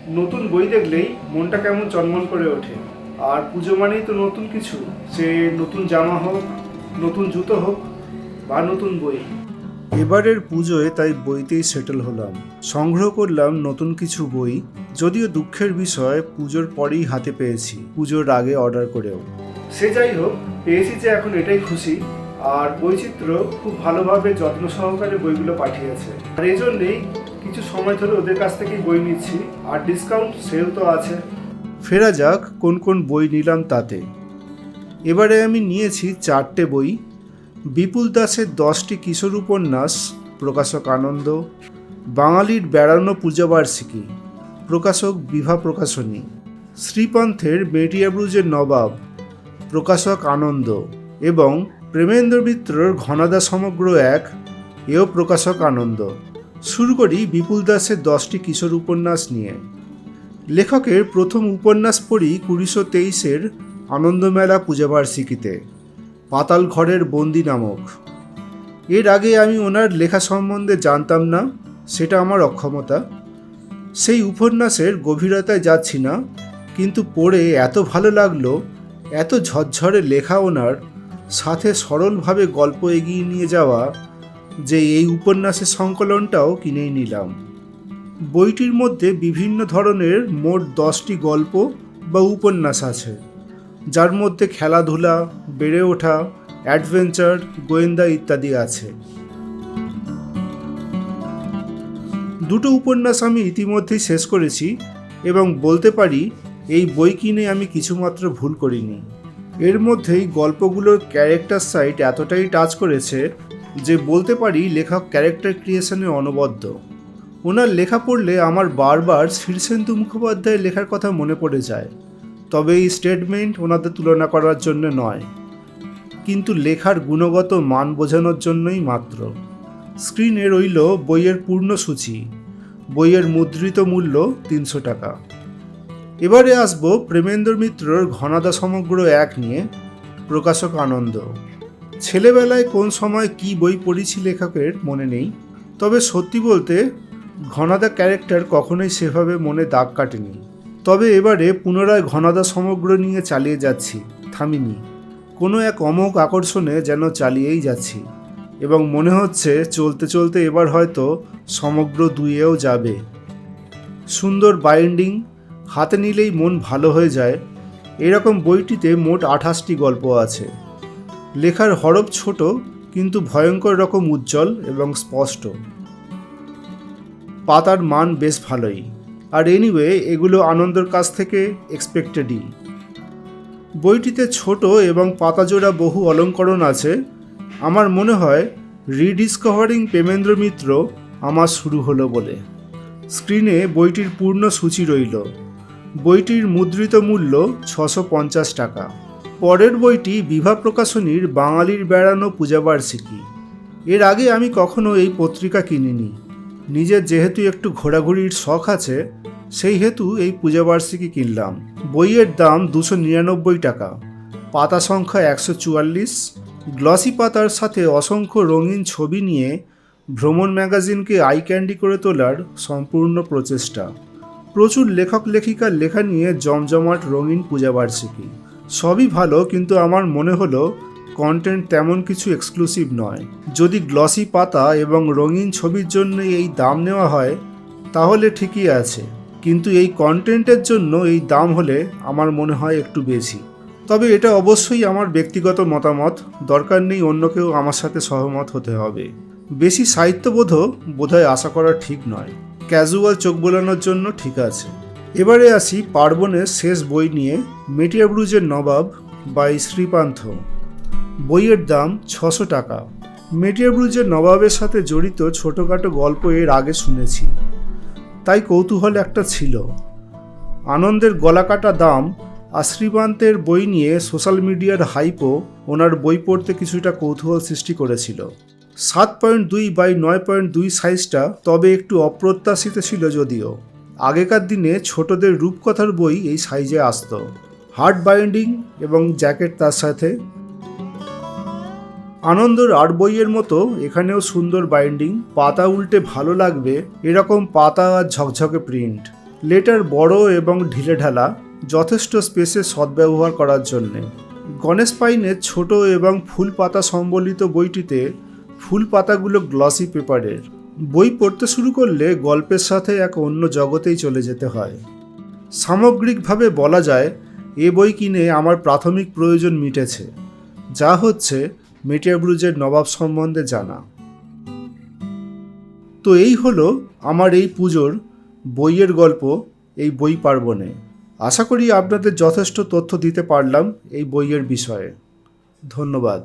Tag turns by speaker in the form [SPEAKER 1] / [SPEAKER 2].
[SPEAKER 1] নতুন বই দেখলেই মনটা কেমন চনমন করে ওঠে। আর পুজো মানেই তো নতুন কিছু, সে নতুন জামা হোক, নতুন জুতো হোক বা নতুন বই। এবারের পুজোয় তাই বইতেই সেটেল হলাম। সংগ্রহ করলাম নতুন কিছু বই, যদিও দুঃখের বিষয় পুজোর পরেই হাতে পেয়েছি, পুজোর আগে অর্ডার করেও। সে যাই হোক, পেয়েছি যে এখন এটাই খুশি। আর বৈচিত্র্য খুব ভালোভাবে যত্ন সহকারে বইগুলো পাঠিয়েছে, আর এই জন্যেই কিছু সময় ধরে ওদের কাছ থেকেই বই নিচ্ছি, আর ডিসকাউন্ট সেল তো আছে। ফেরা যাক কোন কোন বই নিলাম তাতে। এবারে আমি নিয়েছি 4টে বই। বিপুল দাসের 10টি কিশোর উপন্যাস, প্রকাশক আনন্দ। বাঙালির বেড়ানো পূজাবার্ষিকী, প্রকাশক বিভা প্রকাশনী। শ্রীপন্থের মেটিয়াব্রুজের নবাব, প্রকাশক আনন্দ। এবং প্রেমেন্দ্র মিত্রর ঘনাদা সমগ্র 1, এও প্রকাশক আনন্দ। শুরু করি বিপুল দাসের 10টি কিশোর উপন্যাস নিয়ে। লেখকের প্রথম উপন্যাস পড়ি 1923-এর আনন্দমেলা পূজাবার্ষিকীতে, পাতাল ঘরের বন্দি নামক। এর আগে আমি ওনার লেখা সম্বন্ধে জানতাম না, সেটা আমার অক্ষমতা। সেই উপন্যাসের গভীরতায় যাচ্ছি না, কিন্তু পড়ে এত ভালো লাগলো, এত ঝরঝরে লেখা ওনার, সাথে সরলভাবে গল্প এগিয়ে নিয়ে যাওয়া, যে এই উপন্যাসের সংকলনটাও কিনেই নিলাম। বইটির মধ্যে বিভিন্ন ধরনের মোট 10টি গল্প বা উপন্যাস আছে, যার মধ্যে খেলাধুলা, বেড়ে ওঠা, অ্যাডভেঞ্চার, গোয়েন্দা ইত্যাদি আছে। দুটো উপন্যাস আমি ইতিমধ্যেই শেষ করেছি এবং বলতে পারি এই বই কিনে আমি কিছুমাত্র ভুল করিনি। এর মধ্যেই গল্পগুলোর ক্যারেক্টার সাইড এতটাই টাচ করেছে যে বলতে পারি লেখক ক্যারেক্টার ক্রিয়েশনে অনবদ্য। ওনার লেখা পড়লে আমার বারবার শীর্ষেন্দু মুখোপাধ্যায়ের লেখার কথা মনে পড়ে যায়। তবে এই স্টেটমেন্ট ওনাদের তুলনা করার জন্য নয়, কিন্তু লেখার গুণগত মান বোঝানোর জন্যই মাত্র। স্ক্রিনে রইল বইয়ের পূর্ণ সূচি। বইয়ের মুদ্রিত মূল্য 300 টাকা। এবারে আসবো প্রেমেন্দ্র মিত্রর ঘনাদা সমগ্র 1 নিয়ে, প্রকাশক আনন্দ। ছেলেবেলায় কোন সময় কি বই পড়েছি লেখকের মনে নেই, তবে সত্যি বলতে ঘনাদা ক্যারেক্টার কখনোই সেভাবে মনে দাগ কাটেনি। তবে এবারে পুনরায় ঘনাদা সমগ্র নিয়ে চালিয়ে যাচ্ছি, থামিনি। কোনো এক অমোঘ আকর্ষণে যেন চালিয়েই যাচ্ছি, এবং মনে হচ্ছে চলতে চলতে এবার হয়তো সমগ্র 2-এও যাবে। সুন্দর বাইন্ডিং, হাতে নিলেই মন ভালো হয়ে যায়। এরকম বইটিতে মোট 28টি গল্প আছে। লেখার হরফ ছোট, কিন্তু ভয়ঙ্কর রকম উজ্জ্বল এবং স্পষ্ট। পাতার মান বেশ ভালোই, আর এনিওয়ে এগুলো আনন্দর কাছ থেকে এক্সপেক্টেডই। বইটিতে ছোট এবং পাতাজোড়া বহু অলঙ্করণ আছে। আমার মনে হয় রিডিসকভারিং প্রেমেন্দ্র মিত্র আমার শুরু হলো বলে। স্ক্রিনে বইটির পূর্ণ সূচি রইল। বইটির মুদ্রিত মূল্য 650 টাকা। পরের বইটি বিভা প্রকাশনীর বাঙালির বেড়ানো পূজাবার্ষিকী। এর আগে আমি কখনো এই পত্রিকা কিনিনি। নিজের যেহেতু একটু ঘোরাঘুরির শখ আছে, সেই হেতু এই পূজাবার্ষিকী কিনলাম। বইয়ের দাম 299 টাকা। পাতা সংখ্যা 144। গ্লসি পাতার সাথে অসংখ্য রঙিন ছবি নিয়ে ভ্রমণ ম্যাগাজিনকে আই ক্যান্ডি করে তোলার সম্পূর্ণ প্রচেষ্টা। প্রচুর লেখক লেখিকার লেখা নিয়ে জমজমাট রঙিন পূজাবার্ষিকী। সবই ভালো, কিন্তু আমার মনে হলো কন্টেন্ট তেমন কিছু এক্সক্লুসিভ নয়। যদি গ্লসি পাতা এবং রঙিন ছবির জন্য এই দাম নেওয়া হয় তাহলে ঠিকই আছে, কিন্তু এই কন্টেন্টের জন্য এই দাম হলে আমার মনে হয় একটু বেশি। তবে এটা অবশ্যই আমার ব্যক্তিগত মতামত, দরকার নেই অন্য কেউ আমার সাথে সহমত হতে হবে। বেশি সাহিত্যবোধও বোধহয় আশা করা ঠিক নয়, ক্যাজুয়াল চোখ বোলানোর জন্য ঠিক আছে। এবারে আসি পার্বণের শেষ বই নিয়ে, মেটিয়াব্রুজের নবাব বাই শ্রীপান্থ। বইয়ের দাম 600 টাকা। মেটিয়াব্রুজের নবাবের সাথে জড়িত ছোটোখাটো গল্প এর আগে শুনেছি, তাই কৌতূহল একটা ছিল। আনন্দের গলাকাটা দাম আর শ্রীপান্তের বই নিয়ে সোশ্যাল মিডিয়ার হাইপও ওনার বই পড়তে কিছুটা কৌতূহল সৃষ্টি করেছিল। 7.2 বাই 9.2 সাইজটা তবে একটু অপ্রত্যাশিত ছিল, যদিও আগেকার দিনে ছোটদের রূপকথার বই এই সাইজে আসতো। হার্ড বাইন্ডিং এবং জ্যাকেট তার সাথে। আনন্দর আর্ট বইয়ের মতো এখানেও সুন্দর বাইন্ডিং, পাতা উল্টে ভালো লাগবে এরকম পাতা আর ঝকঝকে প্রিন্ট। লেটার বড় এবং ঢিলেঢালা, যথেষ্ট স্পেসের সদ্ব্যবহার করার জন্যে। গণেশ পাইনের ছোট এবং ফুল পাতা সম্বলিত বইটিতে ফুল পাতাগুলো গ্লসি পেপারের। বই পড়তে শুরু করলে গল্পের সাথে এক অন্য জগতেই চলে যেতে হয়। সামগ্রিকভাবে বলা যায় এ বই কিনে আমার প্রাথমিক প্রয়োজন মিটেছে, যা হচ্ছে মেটিয়াবুরুজের নবাব সম্বন্ধে জানা। তো এই হলো আমার এই পুজোর বইয়ের গল্প এই বই পার্বণে। আশা করি আপনাদের যথেষ্ট তথ্য দিতে পারলাম এই বইয়ের বিষয়ে। ধন্যবাদ।